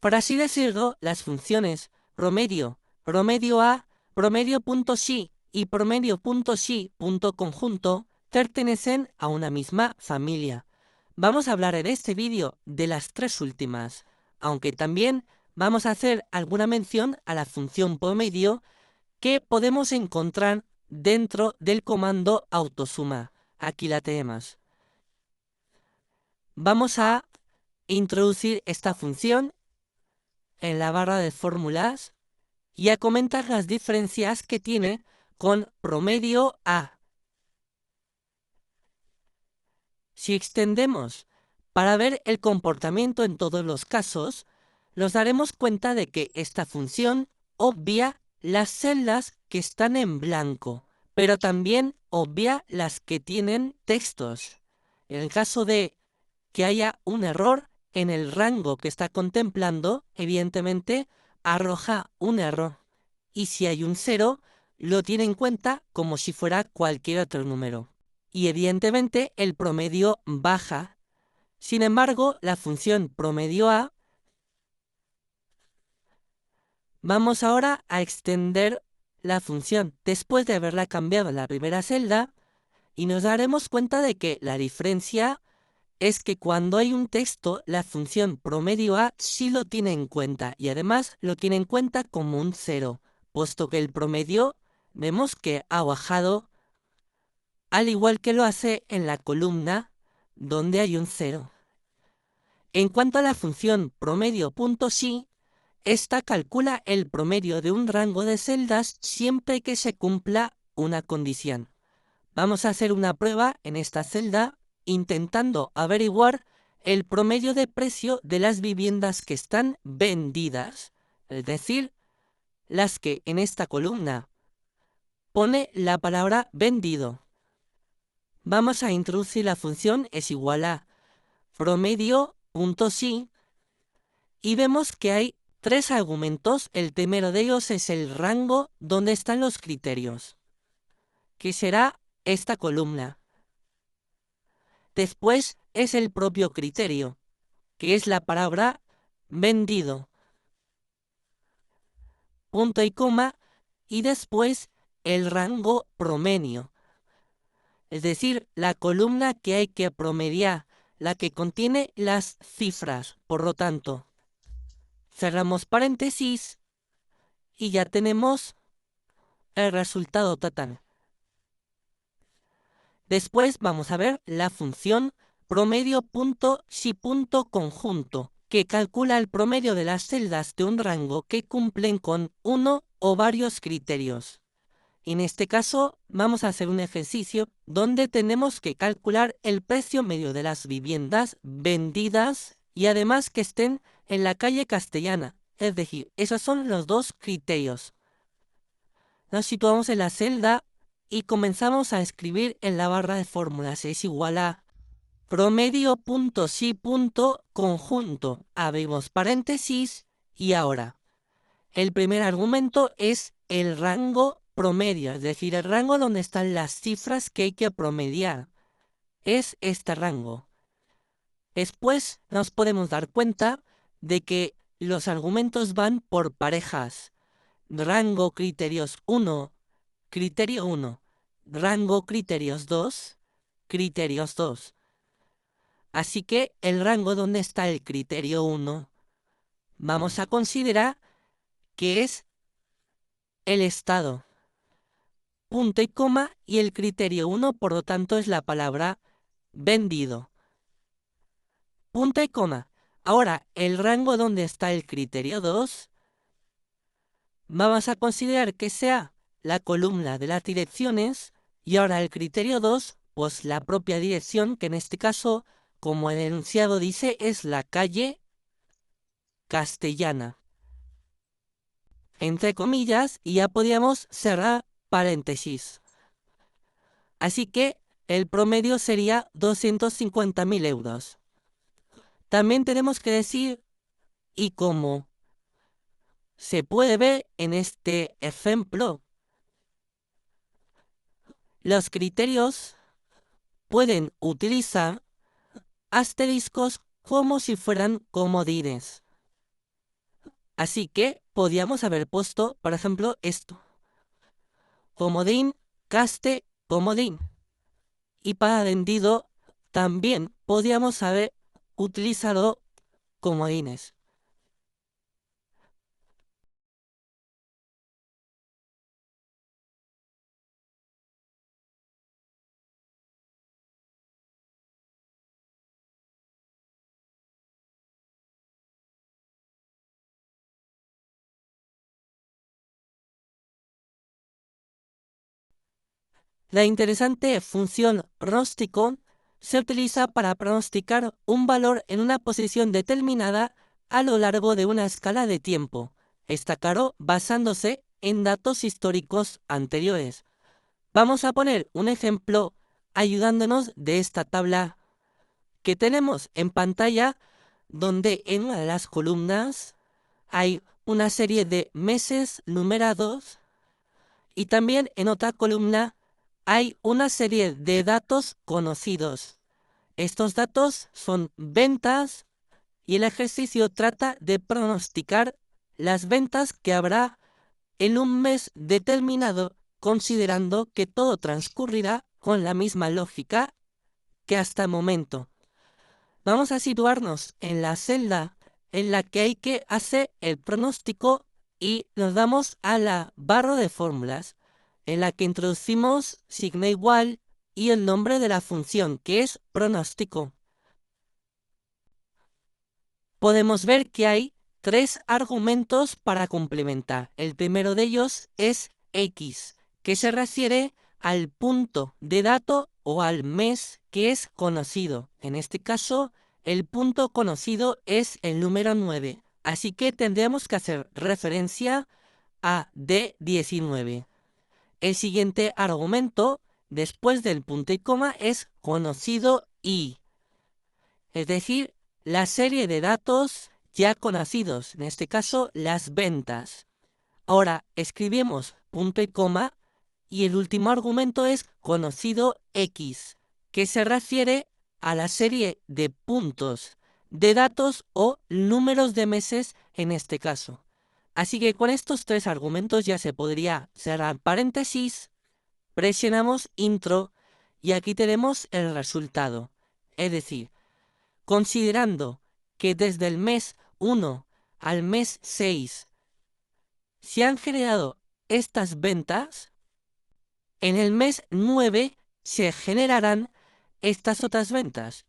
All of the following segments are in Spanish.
Por así decirlo, las funciones promedio, promedio A, promedio.si y promedio.si.conjunto pertenecen a una misma familia. Vamos a hablar en este vídeo de las tres últimas, aunque también vamos a hacer alguna mención a la función promedio que podemos encontrar dentro del comando autosuma. Aquí la tenemos. Vamos a introducir esta función en la barra de fórmulas y a comentar las diferencias que tiene con promedio A. Si extendemos para ver el comportamiento en todos los casos, nos daremos cuenta de que esta función obvia las celdas que están en blanco, pero también obvia las que tienen textos. En el caso de que haya un error en el rango que está contemplando, evidentemente arroja un error. Y si hay un 0, lo tiene en cuenta como si fuera cualquier otro número. Y evidentemente el promedio baja. Sin embargo, la función promedio A, vamos ahora a extender la función después de haberla cambiado en la primera celda y nos daremos cuenta de que la diferencia es que cuando hay un texto, la función promedio A sí lo tiene en cuenta y además lo tiene en cuenta como un 0, puesto que el promedio vemos que ha bajado al igual que lo hace en la columna donde hay un 0. En cuanto a la función promedio.si, esta calcula el promedio de un rango de celdas siempre que se cumpla una condición. Vamos a hacer una prueba en esta celda intentando averiguar el promedio de precio de las viviendas que están vendidas, es decir, las que en esta columna pone la palabra vendido. Vamos a introducir la función es igual a promedio.si y vemos que hay tres argumentos. El primero de ellos es el rango donde están los criterios, que será esta columna. Después es el propio criterio, que es la palabra vendido, punto y coma, y después el rango promedio, es decir, la columna que hay que promediar, la que contiene las cifras. Por lo tanto, cerramos paréntesis y ya tenemos el resultado total. Después vamos a ver la función promedio.si.conjunto, que calcula el promedio de las celdas de un rango que cumplen con uno o varios criterios. En este caso vamos a hacer un ejercicio donde tenemos que calcular el precio medio de las viviendas vendidas y además que estén en la calle Castellana. Es decir, esos son los dos criterios. Nos situamos en la celda y comenzamos a escribir en la barra de fórmulas. Es igual a promedio.si.conjunto. Abrimos paréntesis y ahora el primer argumento es el rango promedio, es decir, el rango donde están las cifras que hay que promediar. Es este rango. Después nos podemos dar cuenta de que los argumentos van por parejas. Rango criterios 1, criterio 1. Rango criterios 2, criterios 2. Así que el rango donde está el criterio 1, vamos a considerar que es el estado. Punto y coma, y el criterio 1, por lo tanto, es la palabra vendido. Punto y coma. Ahora, el rango donde está el criterio 2, vamos a considerar que sea la columna de las direcciones, y ahora el criterio 2, pues la propia dirección, que en este caso, como el enunciado dice, es la calle Castellana. Entre comillas, y ya podríamos cerrar paréntesis. Así que el promedio sería 250.000 euros. También tenemos que decir, y como se puede ver en este ejemplo, los criterios pueden utilizar asteriscos como si fueran comodines. Así que podíamos haber puesto, por ejemplo, esto. Comodín, caste, comodín. Y para vendido también podíamos haber utilizado comodines. La interesante función pronóstico se utiliza para pronosticar un valor en una posición determinada a lo largo de una escala de tiempo. Está claro basándose en datos históricos anteriores. Vamos a poner un ejemplo ayudándonos de esta tabla que tenemos en pantalla, donde en una de las columnas hay una serie de meses numerados y también en otra columna hay una serie de datos conocidos. Estos datos son ventas y el ejercicio trata de pronosticar las ventas que habrá en un mes determinado, considerando que todo transcurrirá con la misma lógica que hasta el momento. Vamos a situarnos en la celda en la que hay que hacer el pronóstico y nos damos a la barra de fórmulas, en la que introducimos signo igual y el nombre de la función, que es pronóstico. Podemos ver que hay tres argumentos para complementar. El primero de ellos es X, que se refiere al punto de dato o al mes que es conocido. En este caso, el punto conocido es el número 9, así que tendremos que hacer referencia a D19. El siguiente argumento, después del punto y coma, es conocido Y, es decir, la serie de datos ya conocidos, en este caso las ventas. Ahora escribimos punto y coma y el último argumento es conocido X, que se refiere a la serie de puntos de datos o números de meses en este caso. Así que con estos tres argumentos ya se podría cerrar paréntesis, presionamos intro y aquí tenemos el resultado. Es decir, considerando que desde el mes 1 al mes 6 se han generado estas ventas, en el mes 9 se generarán estas otras ventas.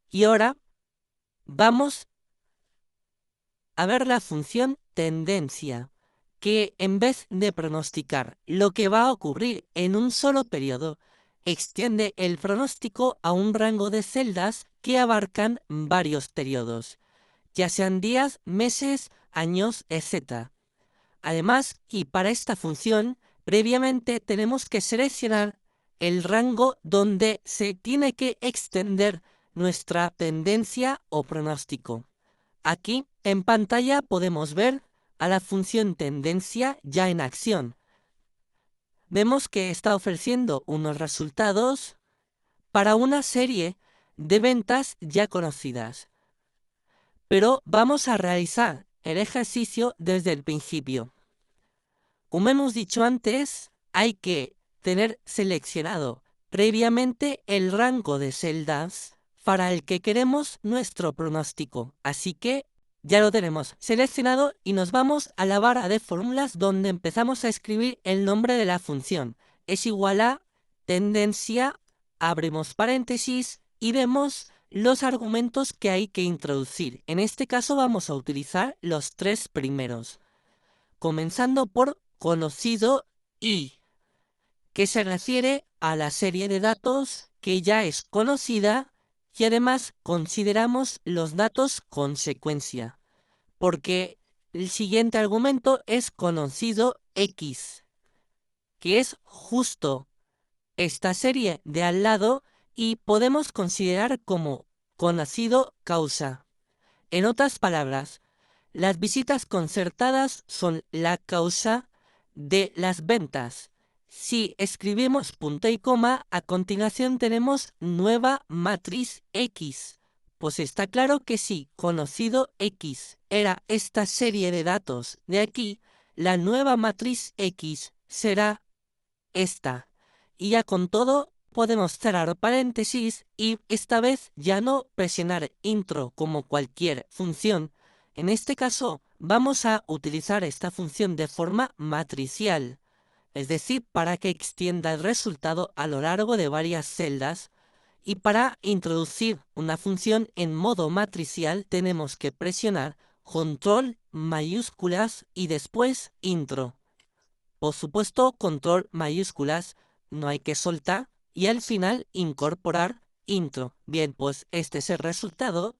Y ahora vamos a ver la función tendencia, que en vez de pronosticar lo que va a ocurrir en un solo periodo, extiende el pronóstico a un rango de celdas que abarcan varios periodos, ya sean días, meses, años, etc. Además, y para esta función, previamente tenemos que seleccionar el rango donde se tiene que extender nuestra tendencia o pronóstico. Aquí en pantalla podemos ver a la función tendencia ya en acción. Vemos que está ofreciendo unos resultados para una serie de ventas ya conocidas. Pero vamos a realizar el ejercicio desde el principio. Como hemos dicho antes, hay que tener seleccionado previamente el rango de celdas para el que queremos nuestro pronóstico. Así que ya lo tenemos seleccionado y nos vamos a la barra de fórmulas donde empezamos a escribir el nombre de la función. Es igual a tendencia, abrimos paréntesis y vemos los argumentos que hay que introducir. En este caso vamos a utilizar los tres primeros, comenzando por conocido Y, que se refiere a la serie de datos que ya es conocida y además consideramos los datos consecuencia, porque el siguiente argumento es conocido X, que es justo esta serie de al lado y podemos considerar como conocido causa. En otras palabras, las visitas concertadas son la causa de las ventas. Si escribimos punto y coma, a continuación tenemos nueva matriz X, Pues está claro que si conocido X era esta serie de datos de aquí, la nueva matriz X será esta. Y ya con todo podemos cerrar paréntesis y esta vez ya no presionar intro como cualquier función. En este caso vamos a utilizar esta función de forma matricial, es decir, para que extienda el resultado a lo largo de varias celdas. Y para introducir una función en modo matricial tenemos que presionar control mayúsculas y después intro. Por supuesto, control mayúsculas no hay que soltar y al final incorporar intro. Bien, pues este es el resultado.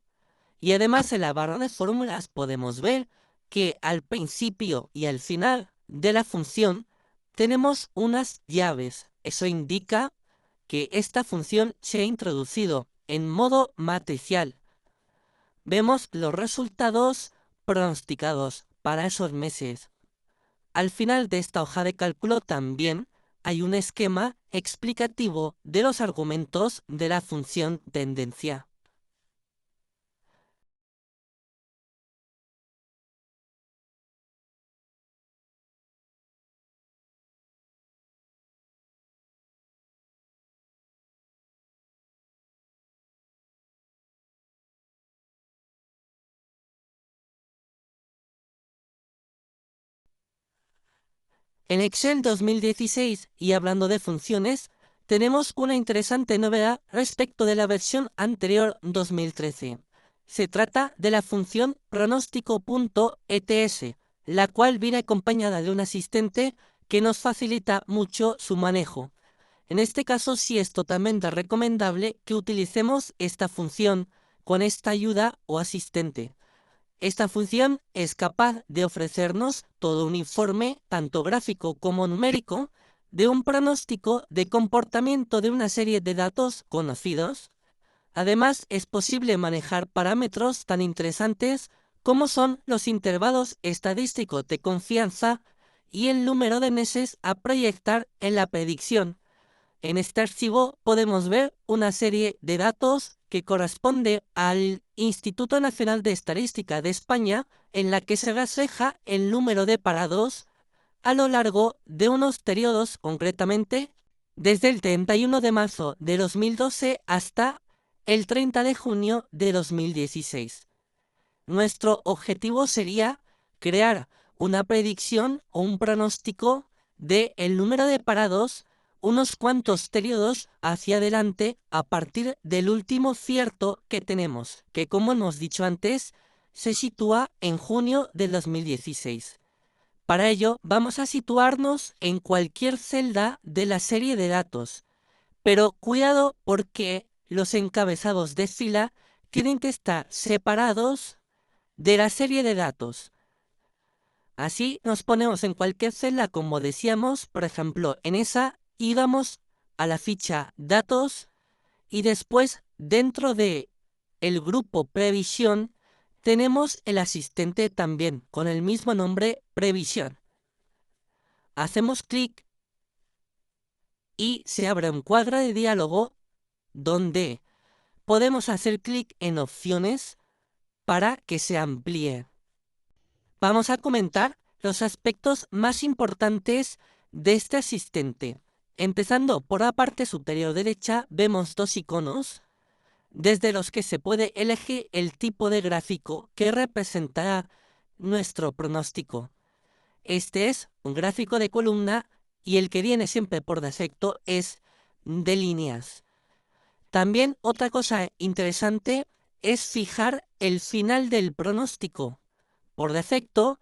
Y además en la barra de fórmulas podemos ver que al principio y al final de la función tenemos unas llaves. Eso indica que esta función se ha introducido en modo matricial. Vemos los resultados pronosticados para esos meses. Al final de esta hoja de cálculo también hay un esquema explicativo de los argumentos de la función tendencia. En Excel 2016, y hablando de funciones, tenemos una interesante novedad respecto de la versión anterior 2013. Se trata de la función pronóstico.ets, la cual viene acompañada de un asistente que nos facilita mucho su manejo. En este caso sí es totalmente recomendable que utilicemos esta función con esta ayuda o asistente. Esta función es capaz de ofrecernos todo un informe, tanto gráfico como numérico, de un pronóstico de comportamiento de una serie de datos conocidos. Además, es posible manejar parámetros tan interesantes como son los intervalos estadísticos de confianza y el número de meses a proyectar en la predicción. En este archivo podemos ver una serie de datos que corresponde al Instituto Nacional de Estadística de España, en la que se refleja el número de parados a lo largo de unos periodos, concretamente desde el 31 de marzo de 2012 hasta el 30 de junio de 2016. Nuestro objetivo sería crear una predicción o un pronóstico de el número de parados unos cuantos periodos hacia adelante a partir del último cierto que tenemos, que como hemos dicho antes, se sitúa en junio de 2016. Para ello vamos a situarnos en cualquier celda de la serie de datos, pero cuidado porque los encabezados de fila tienen que estar separados de la serie de datos. Así nos ponemos en cualquier celda, como decíamos, por ejemplo, en esa íbamos a la ficha datos y después dentro de el grupo previsión tenemos el asistente también con el mismo nombre previsión. Hacemos clic y se abre un cuadro de diálogo donde podemos hacer clic en opciones para que se amplíe. Vamos a comentar los aspectos más importantes de este asistente. Empezando por la parte superior derecha, vemos dos iconos, desde los que se puede elegir el tipo de gráfico que representará nuestro pronóstico. Este es un gráfico de columna y el que viene siempre por defecto es de líneas. También otra cosa interesante es fijar el final del pronóstico. Por defecto,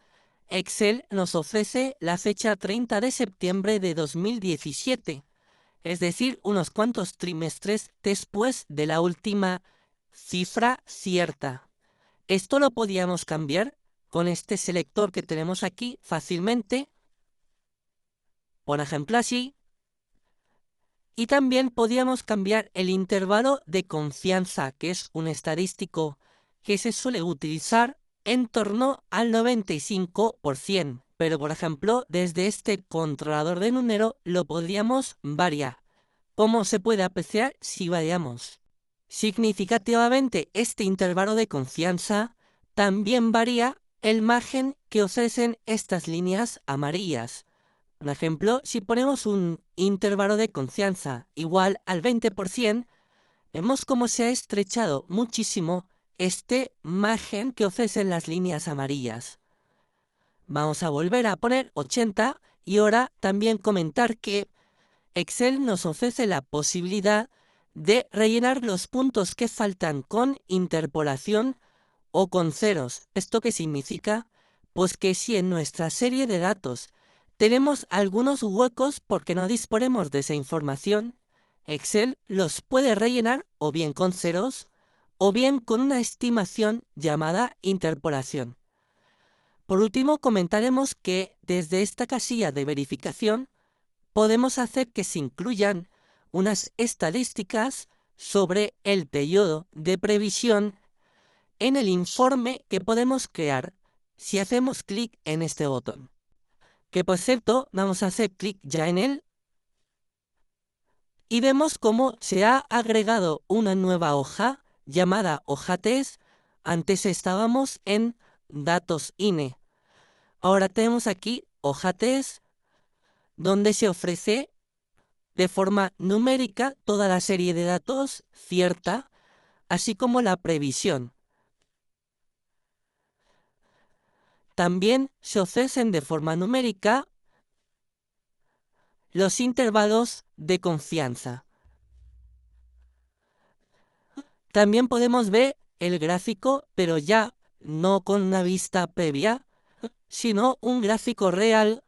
Excel nos ofrece la fecha 30 de septiembre de 2017, es decir, unos cuantos trimestres después de la última cifra cierta. Esto lo podíamos cambiar con este selector que tenemos aquí fácilmente, por ejemplo así, y también podíamos cambiar el intervalo de confianza, que es un estadístico que se suele utilizar en torno al 95%. Pero, por ejemplo, desde este controlador de número lo podríamos variar. ¿Cómo se puede apreciar si variamos? Significativamente este intervalo de confianza también varía el margen que ofrecen estas líneas amarillas. Por ejemplo, si ponemos un intervalo de confianza igual al 20%, vemos cómo se ha estrechado muchísimo este margen que ofrecen las líneas amarillas. Vamos a volver a poner 80 y ahora también comentar que Excel nos ofrece la posibilidad de rellenar los puntos que faltan con interpolación o con ceros. ¿Esto qué significa? Pues que si en nuestra serie de datos tenemos algunos huecos porque no disponemos de esa información, Excel los puede rellenar o bien con ceros o bien con una estimación llamada interpolación. Por último, comentaremos que desde esta casilla de verificación podemos hacer que se incluyan unas estadísticas sobre el periodo de previsión en el informe que podemos crear si hacemos clic en este botón. Que por cierto, vamos a hacer clic ya en él y vemos cómo se ha agregado una nueva hoja llamada hoja test. Antes estábamos en datos INE. Ahora tenemos aquí hoja test, donde se ofrece de forma numérica toda la serie de datos cierta, así como la previsión. También se ofrecen de forma numérica los intervalos de confianza. También podemos ver el gráfico, pero ya no con una vista previa, sino un gráfico real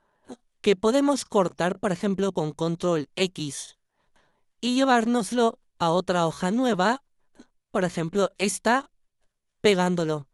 que podemos cortar, por ejemplo, con control X y llevárnoslo a otra hoja nueva, por ejemplo, esta, pegándolo.